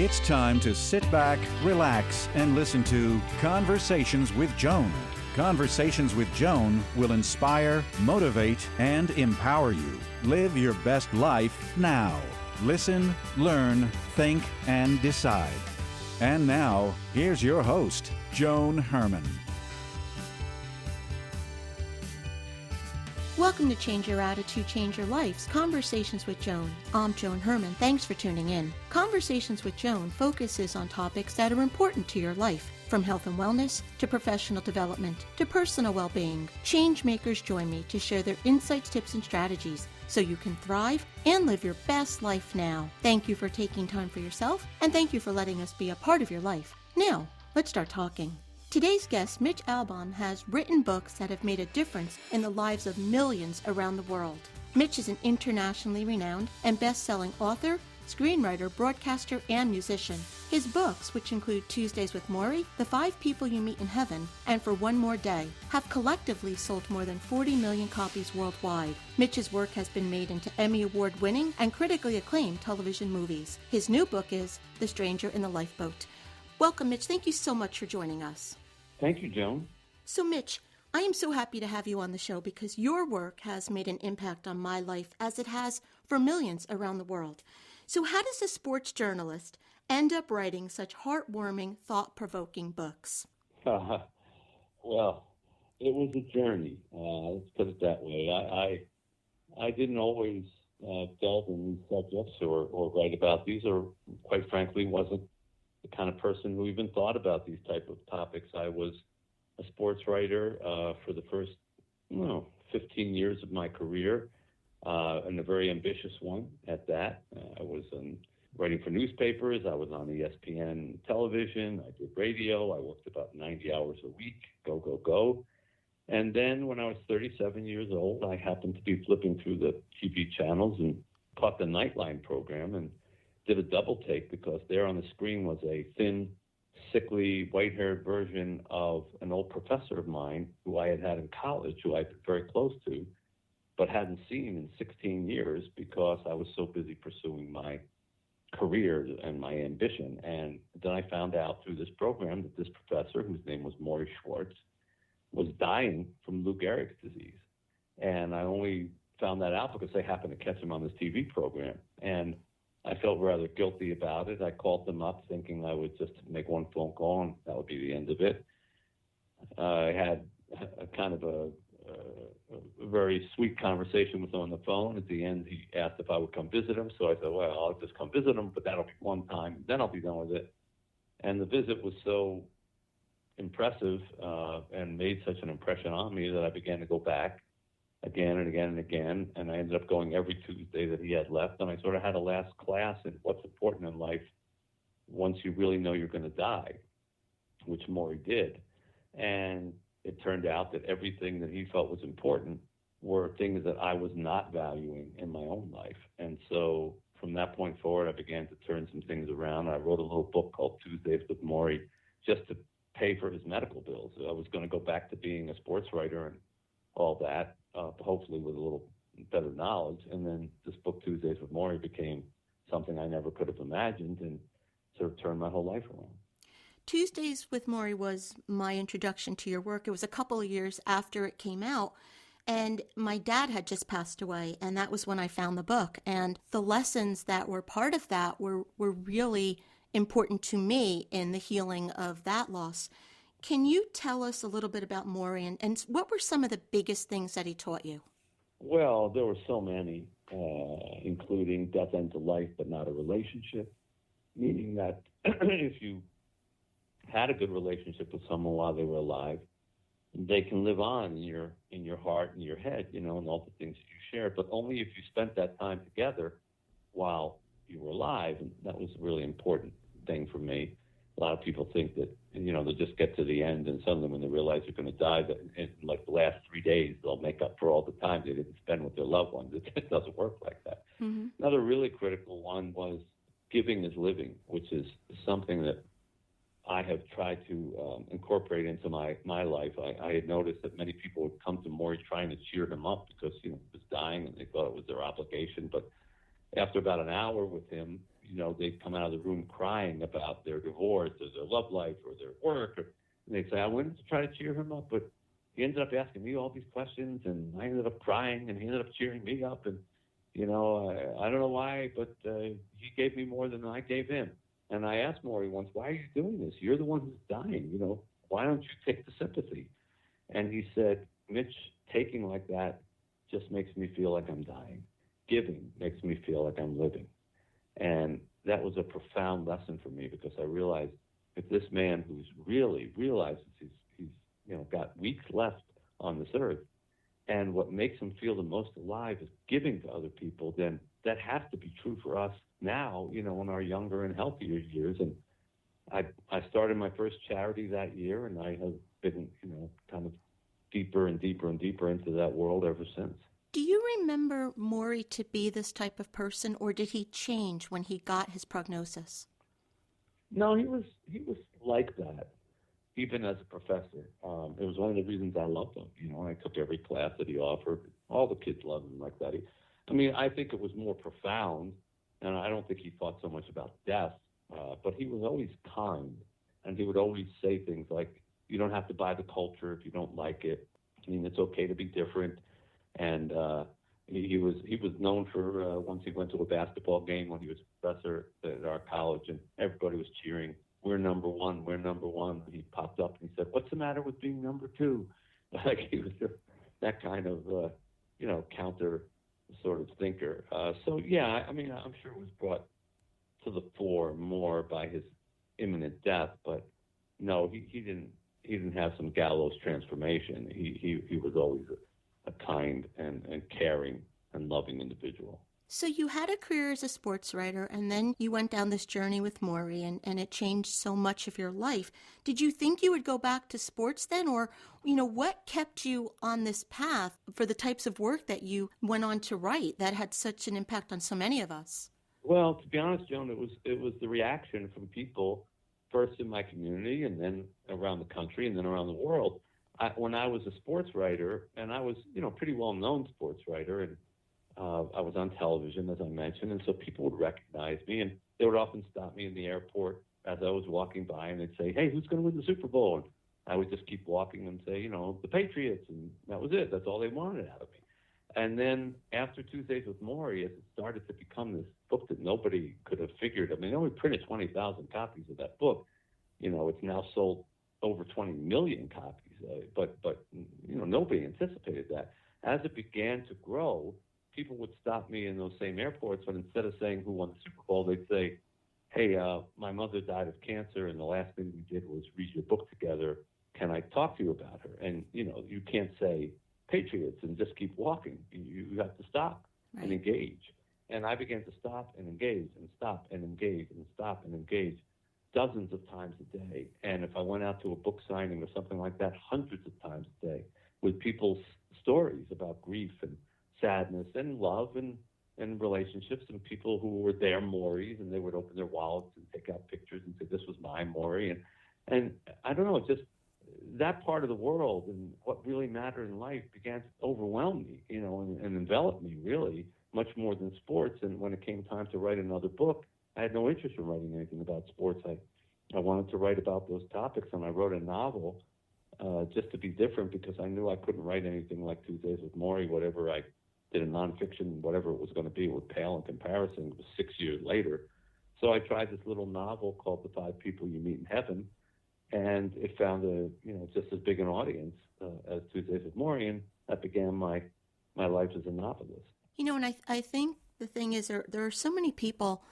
It's time to sit back, relax, and listen to Conversations with Joan. Conversations with Joan will inspire, motivate, and empower you. Live your best life now. Listen, learn, think, and decide. And now, here's your host, Joan Herman. Welcome to Change Your Attitude, Change Your Life's Conversations with Joan. I'm Joan Herman. Thanks for tuning in. Conversations with Joan focuses on topics that are important to your life, from health and wellness to professional development to personal well-being. Change makers join me to share their insights, tips, and strategies so you can thrive and live your best life now. Thank you for taking time for yourself, and thank you for letting us be a part of your life. Now, let's start talking. Today's guest, Mitch Albom, has written books that have made a difference in the lives of millions around the world. Mitch is an internationally renowned and best-selling author, screenwriter, broadcaster, and musician. His books, which include Tuesdays with Morrie, The 5 People You Meet in Heaven, and For One More Day, have collectively sold more than 40 million copies worldwide. Mitch's work has been made into Emmy Award-winning and critically acclaimed television movies. His new book is The Stranger in the Lifeboat. Welcome, Mitch. Thank you so much for joining us. Thank you, Joan. So, Mitch, I am so happy to have you on the show because your work has made an impact on my life as it has for millions around the world. So how does a sports journalist end up writing such heartwarming, thought-provoking books? Well, it was a journey. Let's put it that way. I didn't always delve in these subjects or write about these, or quite frankly, wasn't the kind of person who even thought about these type of topics. I was a sports writer for the first 15 years of my career, and a very ambitious one at that. I was writing for newspapers. I was on ESPN television. I did radio. I worked about 90 hours a week, go. And then when I was 37 years old, I happened to be flipping through the TV channels and caught the Nightline program and did a double take, because there on the screen was a thin, sickly, white-haired version of an old professor of mine who I had in college, who I'd been very close to, but hadn't seen in 16 years because I was so busy pursuing my career and my ambition. And then I found out through this program that this professor, whose name was Morrie was dying from Lou Gehrig's disease. And I only found that out because they happened to catch him on this TV program. And I felt rather guilty about it. I called them up thinking I would just make one phone call and that would be the end of it. I had a kind of a very sweet conversation with him on the phone. At the end, he asked if I would come visit him. So I said, well, I'll just come visit him, but that'll be one time. Then I'll be done with it. And the visit was so impressive and made such an impression on me that I began to go back again and again and again, and I ended up going every Tuesday that he had left, and I sort of had a last class in what's important in life once you really know you're going to die, which Morrie did. And it turned out that everything that he felt was important were things that I was not valuing in my own life. And so from that point forward, I began to turn some things around. I wrote a little book called Tuesdays with Morrie just to pay for his medical bills. I was going to go back to being a sports writer and all that, hopefully with a little better knowledge. And then this book, Tuesdays with Morrie, became something I never could have imagined and sort of turned my whole life around. Tuesdays with Morrie was my introduction to your work. It was a couple of years after it came out, and my dad had just passed away, and that was when I found the book. And the lessons that were part of that were really important to me in the healing of that loss. Can you tell us a little bit about Morrie and what were some of the biggest things that he taught you? Well, there were so many, including death ends a life but not a relationship, meaning that if you had a good relationship with someone while they were alive, they can live on in your heart and your head, and all the things that you shared, but only if you spent that time together while you were alive. And that was a really important thing for me. A lot of people think that, they'll just get to the end and suddenly when they realize they're going to die, that in like the last 3 days, they'll make up for all the time they didn't spend with their loved ones. It doesn't work like that. Mm-hmm. Another really critical one was giving is living, which is something that I have tried to incorporate into my life. I had noticed that many people would come to Morrie trying to cheer him up because he was dying and they thought it was their obligation. But after about an hour with him, they'd come out of the room crying about their divorce or their love life or their work. And they'd say, I wanted to try to cheer him up, but he ended up asking me all these questions, and I ended up crying, and he ended up cheering me up. And, I don't know why, but he gave me more than I gave him. And I asked Morrie once, why are you doing this? You're the one who's dying. Why don't you take the sympathy? And he said, Mitch, taking like that just makes me feel like I'm dying. Giving makes me feel like I'm living. And that was a profound lesson for me, because I realized if this man who's really realizes he's got weeks left on this earth, and what makes him feel the most alive is giving to other people, then that has to be true for us now, in our younger and healthier years. And I started my first charity that year, and I have been, kind of deeper and deeper and deeper into that world ever since. Do you remember Morrie to be this type of person, or did he change when he got his prognosis? No, he was like that, even as a professor. It was one of the reasons I loved him. I took every class that he offered. All the kids loved him like that. I think it was more profound, and I don't think he thought so much about death, but he was always kind, and he would always say things like, you don't have to buy the culture if you don't like it. It's okay to be different. And he was known for once he went to a basketball game when he was a professor at our college, and everybody was cheering, we're number one, we're number one. He popped up and he said, what's the matter with being number two? Like he was that kind of, counter sort of thinker. I'm sure it was brought to the fore more by his imminent death, but no, he didn't have some gallows transformation. He was always a kind and caring and loving individual. So you had a career as a sports writer, and then you went down this journey with Morrie, and it changed so much of your life. Did you think you would go back to sports then, or, what kept you on this path for the types of work that you went on to write that had such an impact on so many of us? Well, to be honest, Joan, it was the reaction from people, first in my community and then around the country and then around the world. When I was a sports writer, and I was, pretty well-known sports writer, and I was on television, as I mentioned, and so people would recognize me, and they would often stop me in the airport as I was walking by, and they'd say, hey, who's going to win the Super Bowl? And I would just keep walking and say, the Patriots, and that was it. That's all they wanted out of me. And then after Tuesdays with Morrie, as it started to become this book that nobody could have figured, they only printed 20,000 copies of that book. It's now sold over 20 million copies, but nobody anticipated that. As it began to grow, people would stop me in those same airports, but instead of saying who won the Super Bowl, they'd say, hey, my mother died of cancer, and the last thing we did was read your book together. Can I talk to you about her? And, you can't say Patriots and just keep walking. You have to stop and engage. And I began to stop and engage and stop and engage and stop and engage dozens of times a day. And if I went out to a book signing or something like that, hundreds of times a day, with people's stories about grief and sadness and love and relationships, and people who were their Morries, and they would open their wallets and take out pictures and say, this was my Morrie. And I don't know, just that part of the world and what really mattered in life began to overwhelm me, and envelop me really much more than sports. And when it came time to write another book, I had no interest in writing anything about sports. I wanted to write about those topics, and I wrote a novel just to be different, because I knew I couldn't write anything like Tuesdays with Morrie. Whatever I did in nonfiction, whatever it was going to be, would pale in comparison. It was 6 years later. So I tried this little novel called The 5 People You Meet in Heaven, and it found just as big an audience as Tuesdays with Morrie, and that began my life as a novelist. And I think the thing is there are so many people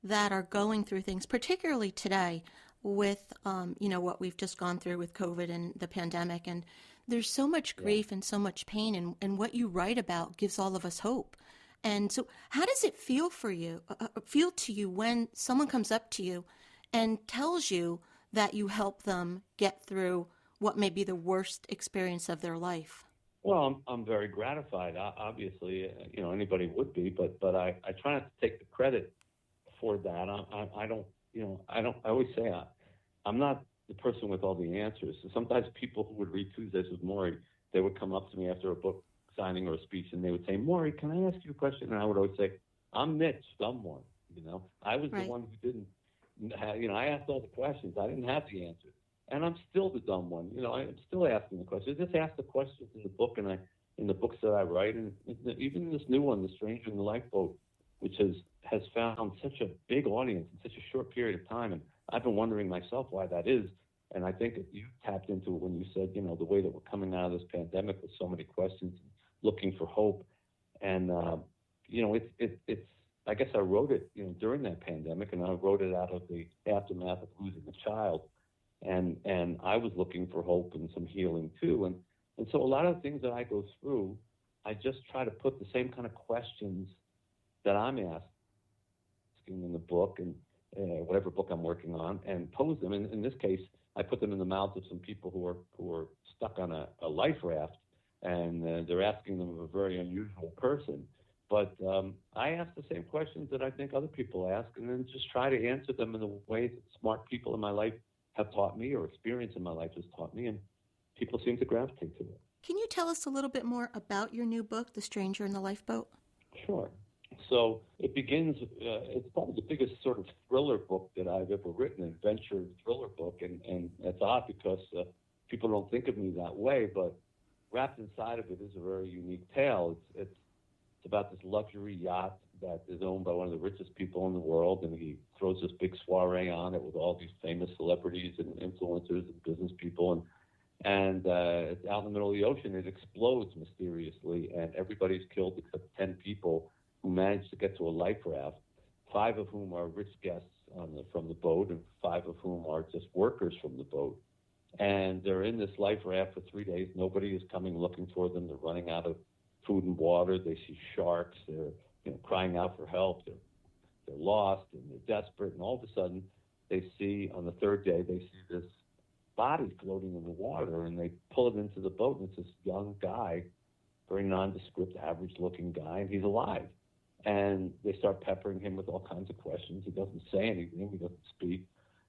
that are going through things, particularly today with, what we've just gone through with COVID and the pandemic. And there's so much grief and so much pain, and what you write about gives all of us hope. And so how does it feel to you when someone comes up to you and tells you that you help them get through what may be the worst experience of their life? Well, I'm very gratified. Obviously, anybody would be, but I try not to take the credit for that. I always say I'm not the person with all the answers. So sometimes people who would read Tuesdays with Morrie, they would come up to me after a book signing or a speech, and they would say, Morrie, can I ask you a question? And I would always say, I'm Mitch someone. I was the Right. one who didn't I asked all the questions. I didn't have the answers. And I'm still the dumb one. I'm still asking the questions. I just ask the questions in the book and in the books that I write, and even this new one, The Stranger in the Lifeboat, which has found such a big audience in such a short period of time. And I've been wondering myself why that is. And I think that you tapped into it when you said, the way that we're coming out of this pandemic with so many questions, looking for hope. And, it's I guess I wrote it, during that pandemic, and I wrote it out of the aftermath of losing a child. And I was looking for hope and some healing too. And so a lot of the things that I go through, I just try to put the same kind of questions that I'm asking in the book and whatever book I'm working on, and pose them. In this case, I put them in the mouths of some people who are stuck on a life raft, and they're asking them of a very unusual person. But I ask the same questions that I think other people ask, and then just try to answer them in the way that smart people in my life have taught me, or experience in my life has taught me, and people seem to gravitate to it. Can you tell us a little bit more about your new book, The Stranger in the Lifeboat? Sure. So it begins, it's probably the biggest sort of thriller book that I've ever written, an adventure thriller book. And it's odd because people don't think of me that way, but wrapped inside of it is a very unique tale. It's about this luxury yacht that is owned by one of the richest people in the world, and he throws this big soiree on it with all these famous celebrities and influencers and business people. And it's out in the middle of the ocean. It explodes mysteriously, and everybody's killed except 10 people who managed to get to a life raft, 5 of whom are rich guests from the boat, and 5 of whom are just workers from the boat. And they're in this life raft for 3 days. Nobody is coming looking for them. They're running out of food and water. They see sharks. They're crying out for help. They're lost and they're desperate. And all of a sudden, they see on the 3rd day, they see this body floating in the water, and they pull it into the boat, and it's this young guy, very nondescript, average-looking guy, and he's alive. And they start peppering him with all kinds of questions. He doesn't say anything. He doesn't speak.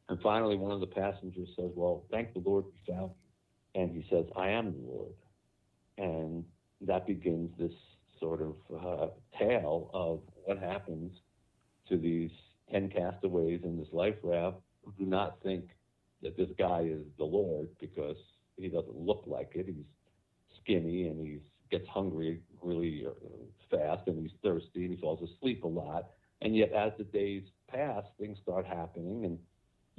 And finally, one of the passengers says, "Well, thank the Lord we found you." And he says, "I am the Lord." And that begins this sort of tale of what happens to these 10 castaways in this life raft who do not think that this guy is the Lord, because he doesn't look like it. He's skinny, and he gets hungry really fast, and he's thirsty, and he falls asleep a lot. And yet as the days pass, things start happening, and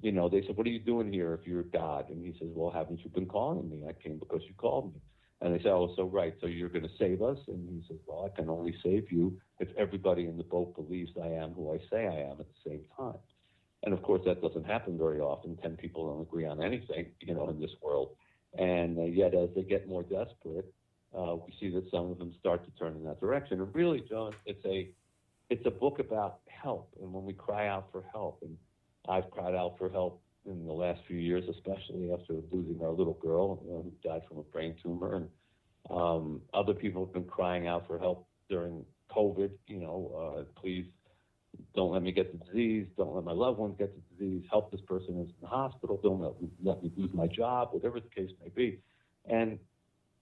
they said, "What are you doing here if you're God?" And he says, "Well, haven't you been calling me? I came because you called me." And they say, "Oh, so right, so you're going to save us?" And he says, "Well, I can only save you if everybody in the boat believes I am who I say I am at the same time." And of course, that doesn't happen very often. 10 people don't agree on anything, in this world. And yet, as they get more desperate, we see that some of them start to turn in that direction. And really, John, it's a book about help, and when we cry out for help. And I've cried out for help in the last few years, especially after losing our little girl who died from a brain tumor. And other people have been crying out for help during COVID. Please don't let me get the disease. Don't let my loved ones get the disease. Help this person who's in the hospital. Don't let me lose my job, whatever the case may be. And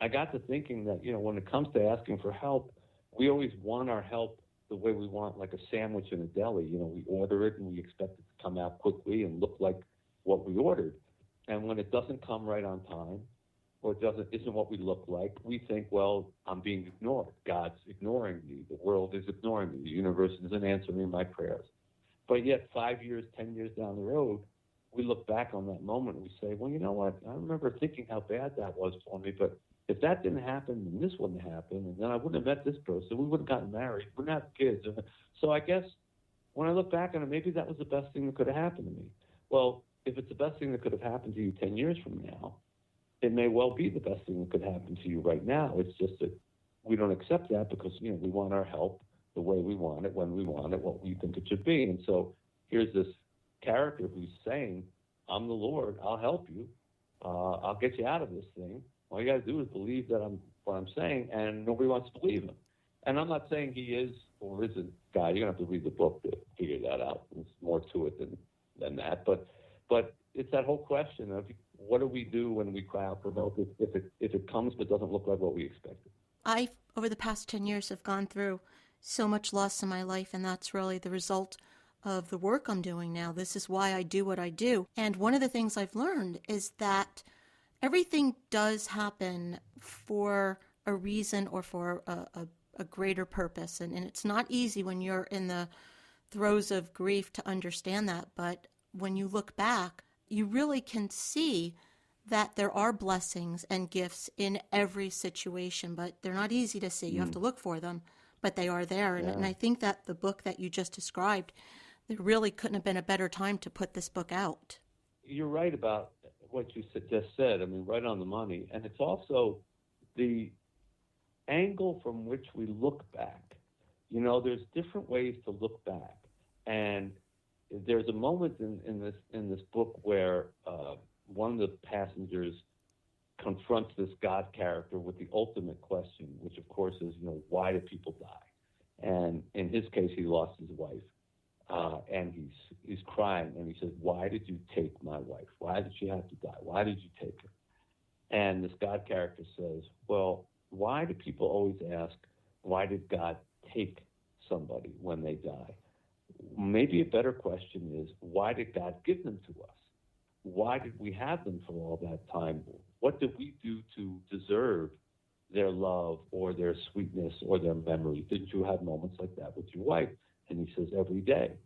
I got to thinking that, when it comes to asking for help, we always want our help the way we want, like a sandwich in a deli. We order it and we expect it to come out quickly and look like what we ordered. And when it doesn't come right on time, or isn't what we look like, we think, well, I'm being ignored. God's ignoring me. The world is ignoring me. The universe isn't answering my prayers. But yet 5 years, 10 years down the road, we look back on that moment and we say, well, you know what? I remember thinking how bad that was for me, but if that didn't happen, then this wouldn't happen, and then I wouldn't have met this person. We wouldn't have gotten married. We wouldn't have kids. So I guess when I look back on it, maybe that was the best thing that could have happened to me. Well, if it's the best thing that could have happened to you 10 years from now, it may well be the best thing that could happen to you right now. It's just that we don't accept that because, we want our help the way we want it, when we want it, what we think it should be. And so here's this character who's saying, I'm the Lord, I'll help you, I'll get you out of this thing. All you got to do is believe that what I'm saying, and nobody wants to believe him. And I'm not saying he is or isn't God. You're going to have to read the book to figure that out. There's more to it than that. But it's that whole question of what do we do when we cry out for help if it comes but doesn't look like what we expected? I, over the past 10 years, have gone through so much loss in my life, and that's really the result of the work I'm doing now. This is why I do what I do. And one of the things I've learned is that everything does happen for a reason or for a greater purpose. And it's not easy when you're in the throes of grief to understand that. But when you look back, you really can see that there are blessings and gifts in every situation, but they're not easy to see. You have to look for them, but they are there. Yeah. And I think that the book that you just described, there really couldn't have been a better time to put this book out. You're right about what you just said. I mean, right on the money. And it's also the angle from which we look back. You know, there's different ways to look back. And there's a moment in this book where one of the passengers confronts this God character with the ultimate question, which of course is, you know, why do people die? And in his case, he lost his wife, and he's crying, and he says, "Why did you take my wife? Why did she have to die? Why did you take her?" And this God character says, "Well, why do people always ask, why did God take somebody when they die? Maybe a better question is, why did God give them to us? Why did we have them for all that time? What did we do to deserve their love or their sweetness or their memory? Didn't you have moments like that with your wife?" And he says, "Every day."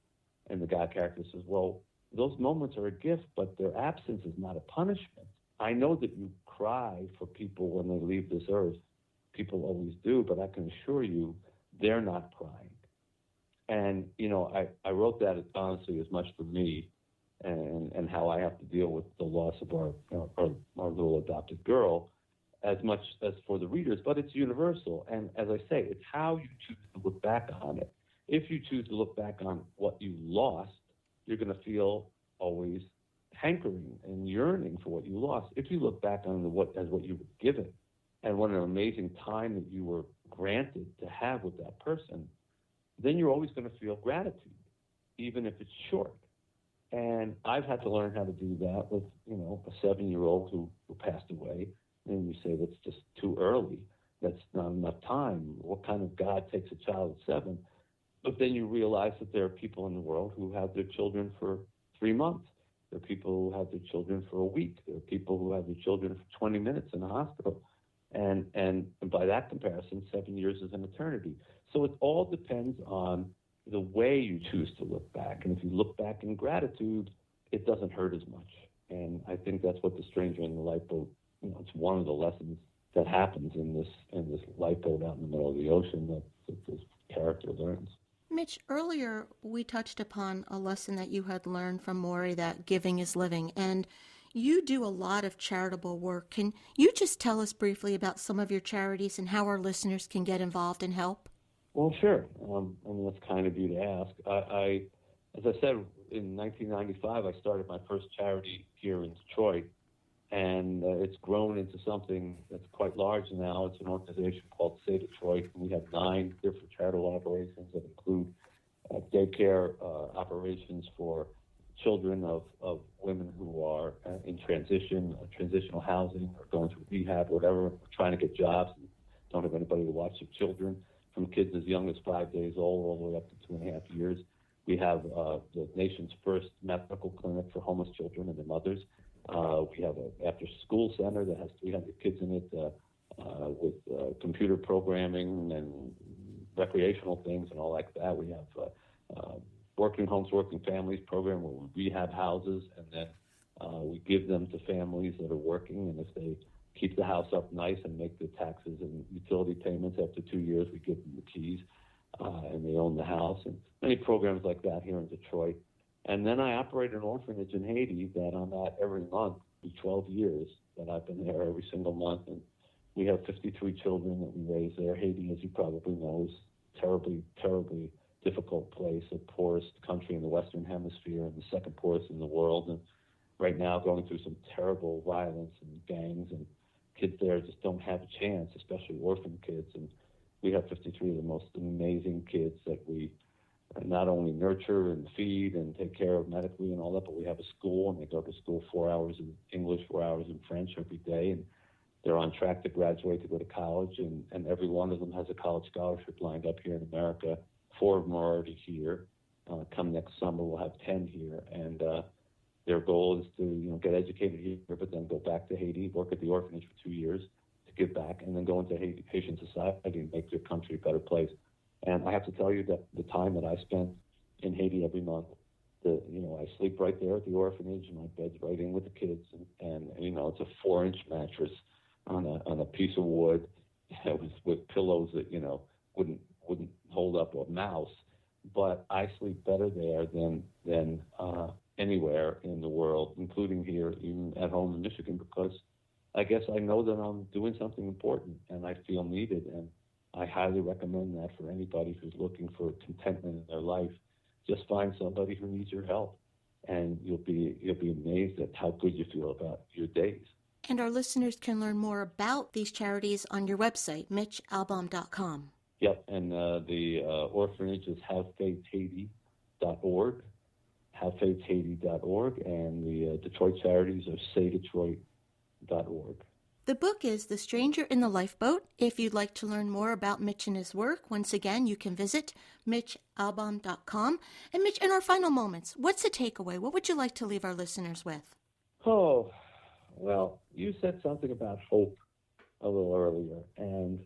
And the God character says, "Well, those moments are a gift, but their absence is not a punishment. I know that you cry for people when they leave this earth. People always do, but I can assure you they're not crying." And, you know, I wrote that honestly as much for me and how I have to deal with the loss of our little adopted girl as much as for the readers, but it's universal. And as I say, it's how you choose to look back on it. If you choose to look back on what you lost, you're going to feel always hankering and yearning for what you lost. If you look back on what you were given and what an amazing time that you were granted to have with that person, then you're always going to feel gratitude, even if it's short. And I've had to learn how to do that with, you know, a 7-year-old who passed away. And you say, that's just too early. That's not enough time. What kind of God takes a child at 7? But then you realize that there are people in the world who have their children for 3 months. There are people who have their children for a week. There are people who have their children for 20 minutes in a hospital. And by that comparison, 7 years is an eternity. So it all depends on the way you choose to look back. And if you look back in gratitude, it doesn't hurt as much. And I think that's what The Stranger in the Lifeboat, you know, it's one of the lessons that happens in this lifeboat out in the middle of the ocean that this character learns. Mitch, earlier we touched upon a lesson that you had learned from Morrie, that giving is living, and you do a lot of charitable work. Can you just tell us briefly about some of your charities and how our listeners can get involved and help? Well, sure. I mean, that's kind of you to ask. As I said, in 1995, I started my first charity here in Detroit, and it's grown into something that's quite large now. It's an organization called Say Detroit, and we have 9 different charitable operations that include daycare operations for children of women who are in transitional housing, or going through rehab, whatever, trying to get jobs and don't have anybody to watch their children, from kids as young as 5 days old all the way up to 2.5 years. We have the nation's first medical clinic for homeless children and their mothers. We have an after-school center that has 300 kids in it with computer programming and recreational things and all like that. We have Working Homes, Working Families program where we rehab houses, and then we give them to families that are working, and if they keep the house up nice and make the taxes and utility payments after 2 years, we give them the keys, and they own the house, and many programs like that here in Detroit. And then I operate an orphanage in Haiti that I'm at every month for 12 years that I've been there every single month, and we have 53 children that we raise there. Haiti, as you probably know, is terribly, terribly difficult place, the poorest country in the Western Hemisphere and the second poorest in the world, and right now going through some terrible violence and gangs, and kids there just don't have a chance, especially orphan kids. And we have 53 of the most amazing kids that we not only nurture and feed and take care of medically and all that, but we have a school, and they go to school 4 hours in English, 4 hours in French every day, and they're on track to graduate to go to college, and every one of them has a college scholarship lined up here in America. 4 of them are already here, come next summer, we'll have 10 here. And their goal is to, get educated here, but then go back to Haiti, work at the orphanage for 2 years to give back, and then go into Haitian society and make their country a better place. And I have to tell you that the time that I spent in Haiti every month, I sleep right there at the orphanage, and my bed's right in with the kids, and it's a 4-inch mattress on a piece of wood with pillows that wouldn't hold up a mouse. But I sleep better there than anywhere in the world, including here, even at home in Michigan, because I guess I know that I'm doing something important and I feel needed, and I highly recommend that for anybody who's looking for contentment in their life. Just find somebody who needs your help, and you'll be amazed at how good you feel about your days. And our listeners can learn more about these charities on your website, mitchalbom.com. Yep, and the orphanage is havefaithhaiti.org, havefaithhaiti.org, and the Detroit charities are saydetroit.org. The book is The Stranger in the Lifeboat. If you'd like to learn more about Mitch and his work, once again, you can visit mitchalbom.com. And Mitch, in our final moments, what's the takeaway? What would you like to leave our listeners with? Oh, well, you said something about hope a little earlier, and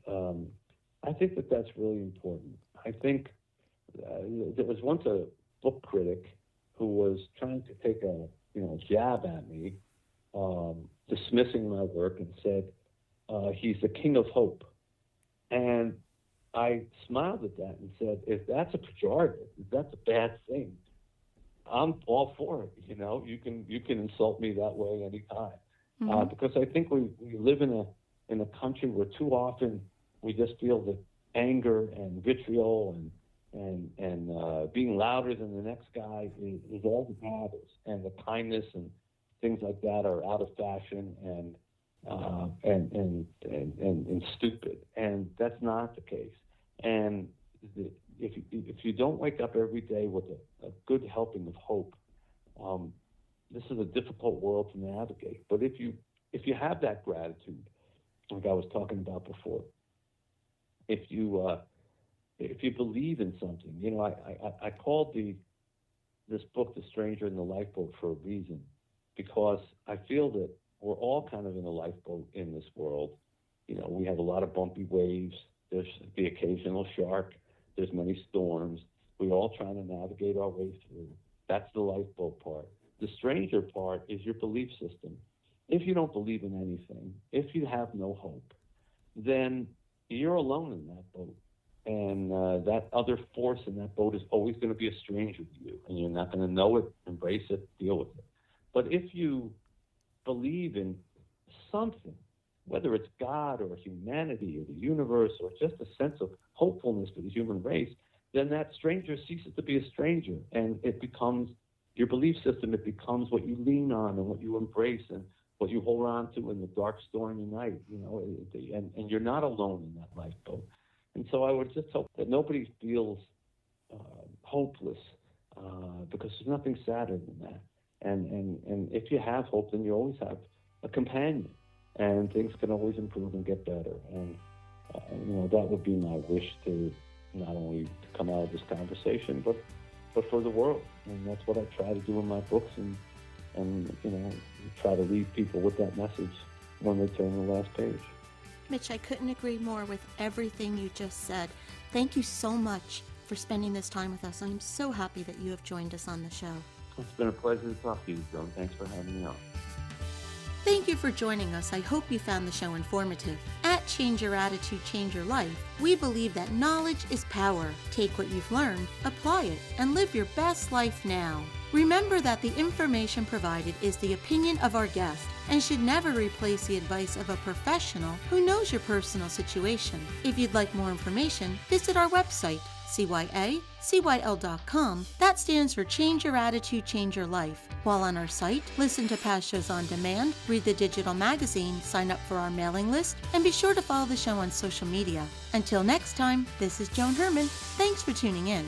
I think that's really important. I think there was once a book critic who was trying to take a jab at me, dismissing my work, and said, he's the king of hope. And I smiled at that and said, if that's a pejorative, if that's a bad thing, I'm all for it. You can insult me that way anytime. Mm-hmm. Because I think we live in a country where too often we just feel that anger and vitriol and being louder than the next guy is all that matters, and the kindness and things like that are out of fashion and stupid, and that's not the case. And if you don't wake up every day with a good helping of hope, this is a difficult world to navigate. But if you have that gratitude, like I was talking about before, if you believe in something, I called this book "The Stranger in the Lifeboat" for a reason, because I feel that we're all kind of in a lifeboat in this world. We have a lot of bumpy waves. There's the occasional shark. There's many storms. We're all trying to navigate our way through. That's the lifeboat part. The stranger part is your belief system. If you don't believe in anything, if you have no hope, then you're alone in that boat. And that other force in that boat is always going to be a stranger to you, and you're not going to know it, embrace it, deal with it. But if you believe in something, whether it's God or humanity or the universe or just a sense of hopefulness for the human race, then that stranger ceases to be a stranger, and it becomes your belief system. It becomes what you lean on and what you embrace and what you hold on to in the dark, stormy night, and you're not alone in that lifeboat. And so I would just hope that nobody feels hopeless, because there's nothing sadder than that. And if you have hope, then you always have a companion, and things can always improve and get better. And that would be my wish, to not only to come out of this conversation, but for the world. And that's what I try to do in my books, and try to leave people with that message when they turn the last page. Mitch, I couldn't agree more with everything you just said. Thank you so much for spending this time with us. I'm so happy that you have joined us on the show. It's been a pleasure to talk to you, Joan. Thanks for having me on. Thank you for joining us. I hope you found the show informative. At Change Your Attitude, Change Your Life, we believe that knowledge is power. Take what you've learned, apply it, and live your best life now. Remember that the information provided is the opinion of our guest and should never replace the advice of a professional who knows your personal situation. If you'd like more information, visit our website, CYACYL.com. That stands for Change Your Attitude, Change Your Life. While on our site, listen to past shows on demand, read the digital magazine, sign up for our mailing list, and be sure to follow the show on social media. Until next time, this is Joan Herman. Thanks for tuning in.